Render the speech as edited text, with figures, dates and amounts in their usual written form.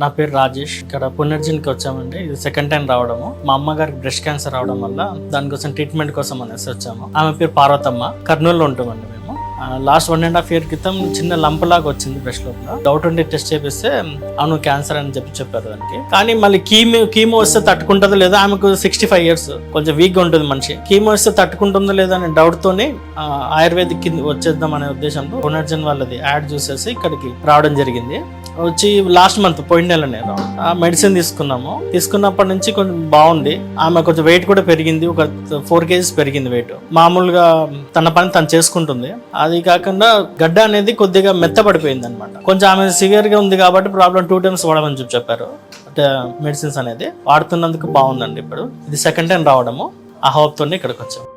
నా పేరు రాజేష్. ఇక్కడ పునర్జన్కి వచ్చామండి. ఇది సెకండ్ టైం రావడము. మా అమ్మగారికి బ్రెస్ట్ క్యాన్సర్ రావడం వల్ల దానికోసం ట్రీట్మెంట్ కోసం అనేసి వచ్చాము. ఆమె పేరు పార్వతమ్మ. కర్నూలులో ఉంటామండి మేము. లాస్ట్ 1.5 year క్రితం చిన్న లంప్ లాగా వచ్చింది బ్రెస్ట్ లోపల. డౌట్ ఉండి టెస్ట్ చేపిస్తే అవును క్యాన్సర్ అని చెప్పారు దానికి. కానీ మళ్ళీ కీమో వస్తే తట్టుకుంటుందో లేదా, ఆమెకు 65 years, కొంచెం వీక్ గా ఉంటుంది మనిషి. కీమో వస్తే తట్టుకుంటుందో లేదా అనే డౌట్ తోని ఆయుర్వేదిక్ కింద వచ్చేద్దాం అనే ఉద్దేశంతో పునర్జన్ వాళ్ళది యాడ్ చూసేసి ఇక్కడికి రావడం జరిగింది. వచ్చి లాస్ట్ మంత్ పోయిన నెలనే మెడిసిన్ తీసుకున్నప్పటి నుంచి కొంచెం బాగుంది. ఆమె కొంచెం వెయిట్ కూడా పెరిగింది, ఒక 4 kgs పెరిగింది వెయిట్. మామూలుగా తన పని తను చేసుకుంటుంది. అది కాకుండా గడ్డ అనేది కొద్దిగా మెత్తపడిపోయింది అనమాట. కొంచెం ఆమె సివియర్ గా ఉంది కాబట్టి ప్రాబ్లం 2 times వాడమని చెప్పారు. మెడిసిన్స్ అనేది వాడుతున్నందుకు బాగుందండి. ఇప్పుడు ఇది సెకండ్ టైం రావడము. ఆ హోప్ తోనే ఇక్కడికి వచ్చాము.